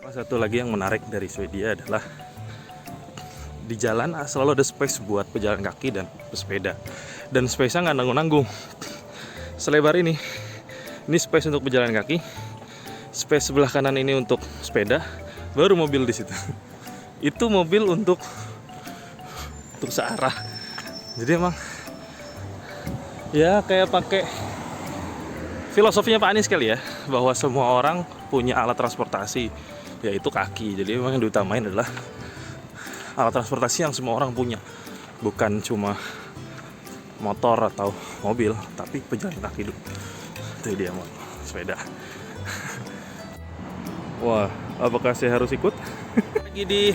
Satu lagi yang menarik dari Swedia adalah di jalan selalu ada space buat pejalan kaki dan pesepeda. Dan space-nya nggak nanggung-nanggung. Selebar ini space untuk pejalan kaki. Space sebelah kanan ini untuk sepeda, baru mobil di situ. Itu mobil untuk searah. Jadi emang ya kayak pakai filosofinya Pak Anies kali ya, bahwa semua orang punya alat transportasi, yaitu kaki. Jadi memang yang diutamain adalah alat transportasi yang semua orang punya, bukan cuma motor atau mobil, tapi pejalan kaki dulu. Itu dia mau sepeda. Wah, apakah saya harus ikut? Lagi di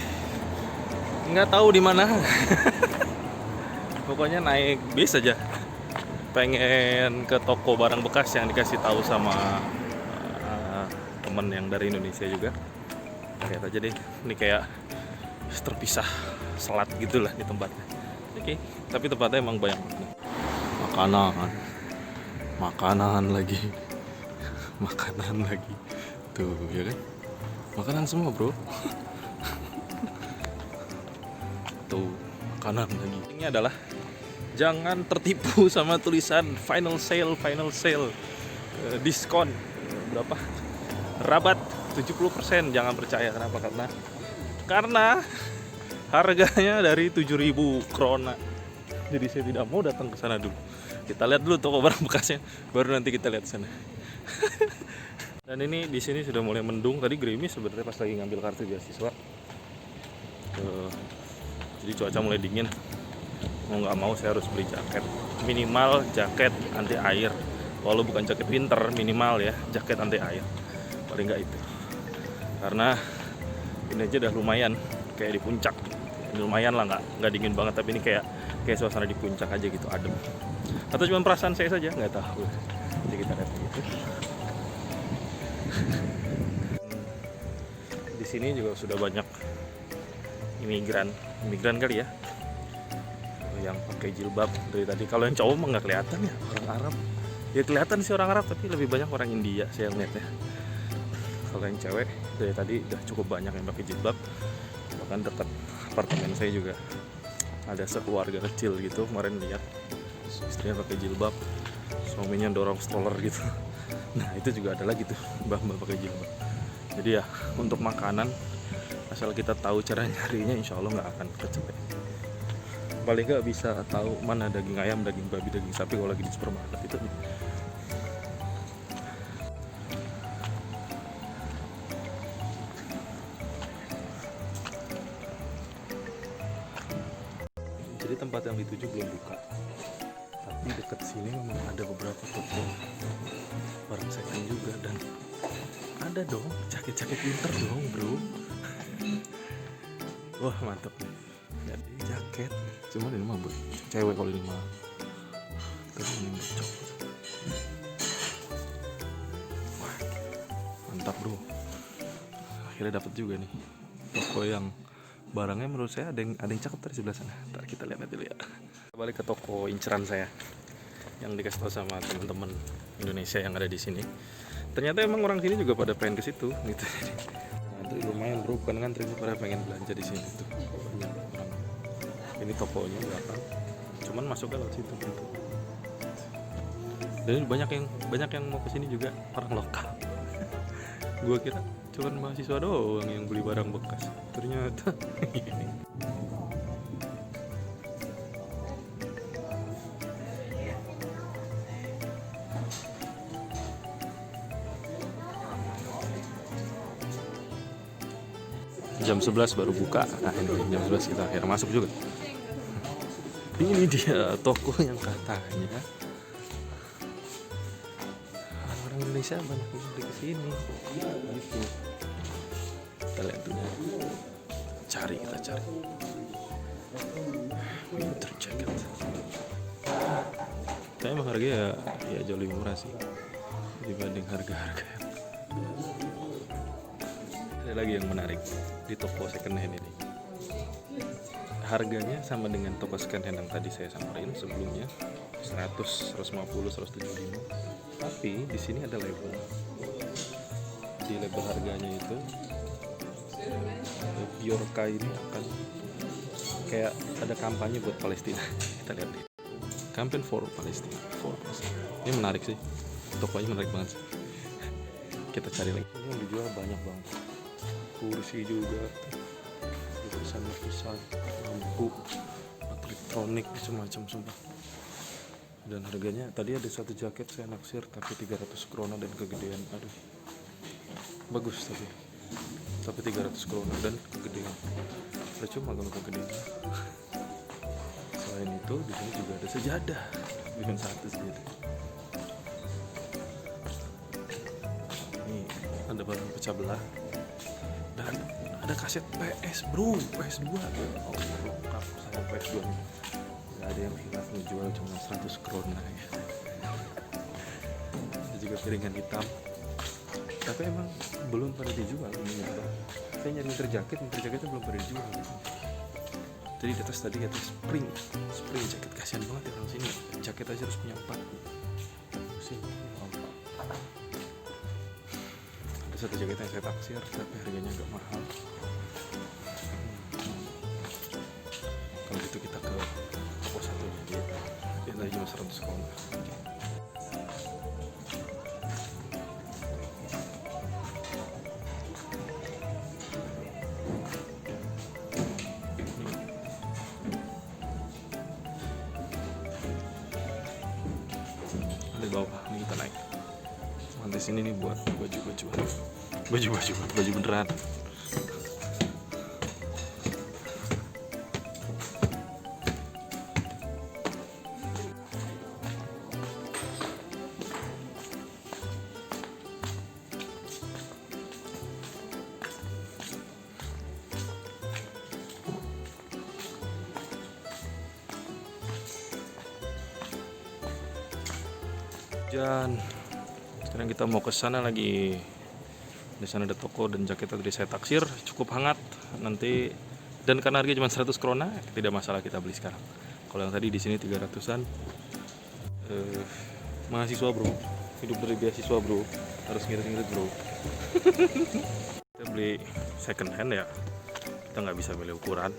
nggak tahu di mana. Pokoknya naik bis aja. Pengen ke toko barang bekas yang dikasih tahu sama temen yang dari Indonesia juga. Lihat aja deh, ini kayak terpisah selat gitulah di tempatnya. Oke, tapi tempatnya emang banyak makanan lagi, makanan lagi, tuh ya kan, makanan semua bro. Tuh makanan lagi. Ini adalah jangan tertipu sama tulisan final sale, diskon berapa? Rabat 70%. Jangan percaya. Kenapa? Karena harganya dari 7.000 krona. Jadi saya tidak mau datang ke sana dulu. Kita lihat dulu toko barang bekasnya, baru nanti kita lihat sana. Dan ini di sini sudah mulai mendung. Tadi gerimis sebenarnya pas lagi ngambil kartu beasiswa. Jadi cuaca mulai dingin. Mau nggak mau saya harus beli jaket, minimal jaket anti air. Walau bukan jaket winter, minimal ya jaket anti air, paling nggak itu. Karena ini aja udah lumayan kayak di puncak. Ini lumayan lah, nggak dingin banget, tapi ini kayak suasana di puncak aja gitu, adem. Atau cuma perasaan saya saja, nggak tahu. Jadi kita lihat gitu. Di sini juga sudah banyak imigran kali ya, yang pakai jilbab dari tadi. Kalau yang cowok mah nggak kelihatan ya, orang Arab. Ya kelihatan sih orang Arab, tapi lebih banyak orang India saya ngeliatnya. Kalau yang cewek dari tadi udah cukup banyak yang pakai jilbab. Bahkan dekat apartemen saya juga ada sekeluarga kecil gitu, kemarin lihat istrinya pakai jilbab, suaminya dorong stroller gitu. Nah itu juga ada lagi tuh mbak-mbak pakai jilbab. Jadi ya untuk makanan, asal kita tahu cara nyarinya, insya Allah nggak akan kecepet. Paling nggak bisa tahu mana daging ayam, daging babi, daging sapi kalau lagi di supermarket itu. Jadi tempat yang dituju belum buka, tapi dekat sini memang ada beberapa toko barang second juga, dan ada dong jaket-jaket winter dong bro. Wah mantap nih. Jadi jaket, cuman ini mah buat cewek, kalau ini mah tapi ini buat cowok. Wah mantap bro, akhirnya dapat juga nih toko yang barangnya menurut saya ada yang cakep dari sebelah sana. Ntar kita lihat dulu ya. Balik ke toko inceran saya yang dikasih tahu sama teman-teman Indonesia yang ada di sini. Ternyata emang orang sini juga pada pengen ke situ gitu. Nah, itu lumayan bro, bukan ngantri, pada pengen belanja di sini tuh. Banyak orang. Ini tokonya belakang, cuman masuknya lewat situ gitu. Dan banyak yang mau kesini juga orang lokal. Gua kira cuman mahasiswa doang yang beli barang bekas, ternyata jam 11 baru buka. Nah ini jam 11 kita akhirnya masuk juga. Ini dia toko yang katanya orang Indonesia banyak yang beli kesini gitu. Kita lihat dulu, kita cari winter jacket. Tapi emang harganya ya jauh lebih murah sih dibanding harga-harga. Ada lagi yang menarik di toko second hand ini. Harganya sama dengan toko second hand yang tadi saya samperin sebelumnya, 100, 150, 175. Tapi di sini ada label. Di label harganya itu Biorka ini akan kayak ada kampanye buat Palestina. Kita lihat deh. Campaign for Palestina. Ini menarik sih. Tokonya menarik banget sih. Kita cari lagi. Ini yang dijual banyak banget. Kursi juga. Lukisan, lampu, elektronik, macam-macam sumpah. Dan harganya tadi ada satu jaket saya naksir tapi 300 krona dan kegedean. Aduh. Bagus tapi 300 krona dan kegedean. Percuma kalau kegedean. Selain itu di sini juga ada sejadah, bikin satu sejadah. Ini ada barang pecah belah dan ada kaset PS bro, PS2. Oh, lengkap saya PS2 nih. Gak ada yang khilaf menjual cuma 100 krona ya. Ada juga piringan hitam. Tapi emang belum pada dijual ini ya. Saya nyari jaketnya belum pada dijual. Jadi di atas tadi kata spring jaket, kasihan banget ya orang sini. Jaket aja harus punya 4. Sini. Ada satu jaket yang saya taksir tapi harganya agak mahal. Kalau gitu kita ke toko satu aja. Dia tadi cuma 100 krona. Di bawah ini kita naik lantai sini nih buat baju beneran. Dan sekarang kita mau ke sana lagi. Di sana ada toko dan jaket tadi saya taksir cukup hangat nanti, dan karena harganya cuma 100 krona tidak masalah kita beli sekarang. Kalau yang tadi di sini 300-an. Mahasiswa bro, hidup dari beasiswa bro, harus ngirit-ngirit bro. Kita beli second hand ya, kita nggak bisa milih ukuran,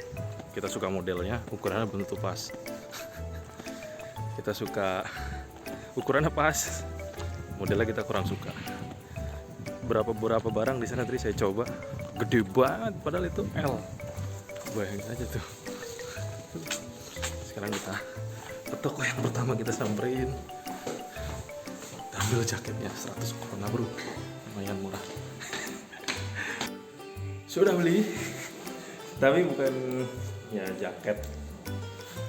kita suka modelnya, ukurannya belum tentu pas. Kita suka ukurannya pas, modelnya kita kurang suka. Beberapa barang di sana tadi saya coba gede banget, padahal itu L. Bayangin aja tuh. Sekarang kita ke toko yang pertama kita samperin, ambil jaketnya 100 krona bro, lumayan murah. Sudah beli, tapi bukan ya jaket,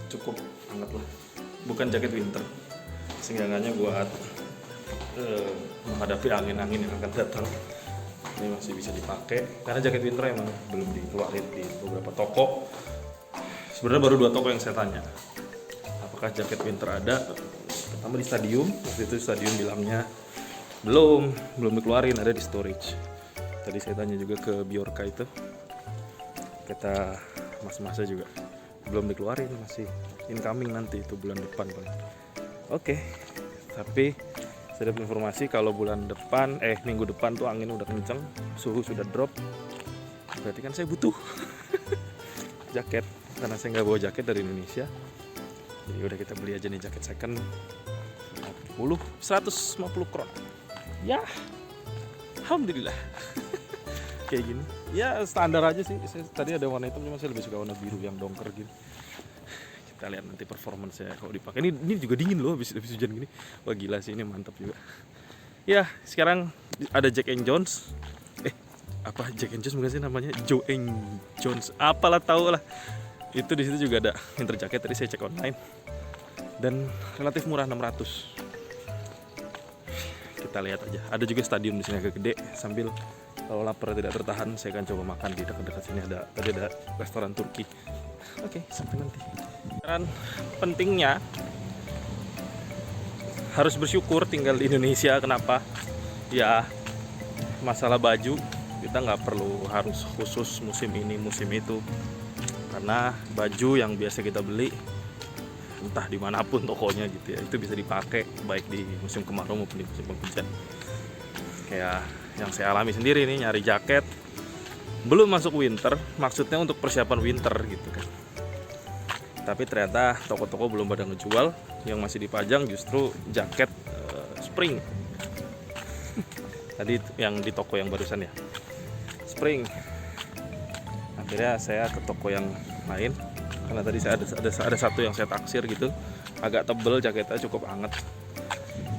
cukup hangat lah, bukan jaket winter. Seenggaknya buat menghadapi angin-angin yang akan datang. Ini masih bisa dipakai karena jaket winter emang belum dikeluarin di beberapa toko. Sebenarnya baru 2 toko yang saya tanya apakah jaket winter ada. Pertama di stadium, waktu itu stadium bilangnya belum dikeluarin, ada di storage. Tadi saya tanya juga ke Biorka itu, kata mas-masnya juga belum dikeluarin, masih incoming nanti itu bulan depan paling. Oke, tapi saya dapat informasi kalau minggu depan tuh angin udah kenceng, suhu sudah drop, berarti kan saya butuh jaket, karena saya nggak bawa jaket dari Indonesia. Jadi udah kita beli aja nih jaket second 150 krona. Ya, alhamdulillah. Kayak gini, ya standar aja sih. Tadi ada warna hitam, cuma saya lebih suka warna biru yang dongker gitu. Kita lihat nanti performance-nya kalau dipakai. Ini juga dingin loh habis hujan gini. Wah gila sih, ini mantap juga. Ya, sekarang ada Jack and Jones. Apa Jack and Jones bukan sih namanya? Joe and Jones. Apalah tahu lah. Itu di situ juga ada winter jacket, tadi saya cek online. Dan relatif murah 600. Kita lihat aja. Ada juga stadium di sini agak gede, sambil kalau lapar tidak tertahan saya akan coba makan di dekat-dekat sini. Tadi ada restoran Turki. Oke, sampai nanti. Dan pentingnya harus bersyukur tinggal di Indonesia. Kenapa? Ya masalah baju kita nggak perlu harus khusus musim ini musim itu, karena baju yang biasa kita beli entah dimanapun tokonya gitu ya, itu bisa dipakai baik di musim kemarau maupun di musim penghujan. Kayak yang saya alami sendiri nih, nyari jaket belum masuk winter, maksudnya untuk persiapan winter gitu kan. Tapi ternyata toko-toko belum pada ngejual, yang masih dipajang justru jaket spring. Tadi yang di toko yang barusan ya, spring. Akhirnya saya ke toko yang lain karena tadi saya ada satu yang saya taksir gitu, agak tebel jaketnya, cukup hangat.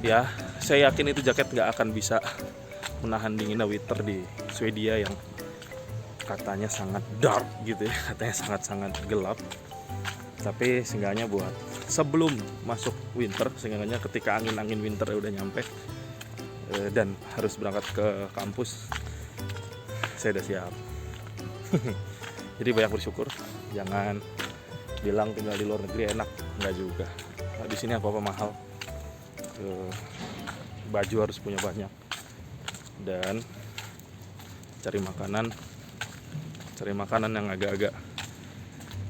Ya, saya yakin itu jaket nggak akan bisa menahan dinginnya winter di Swedia yang katanya sangat dark gitu ya, katanya sangat-sangat gelap. Tapi seenggaknya buat sebelum masuk winter, seenggaknya ketika angin-angin winter udah nyampe dan harus berangkat ke kampus, saya udah siap. Jadi banyak bersyukur, jangan bilang tinggal di luar negeri enak, enggak juga. Nah, di sini apa-apa mahal, baju harus punya banyak, dan cari makanan yang agak-agak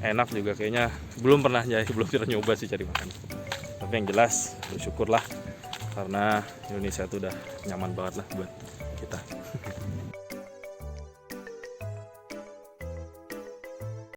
enak juga kayaknya belum pernah nyoba sih cari makan. Tapi yang jelas bersyukurlah karena Indonesia itu udah nyaman banget lah buat kita.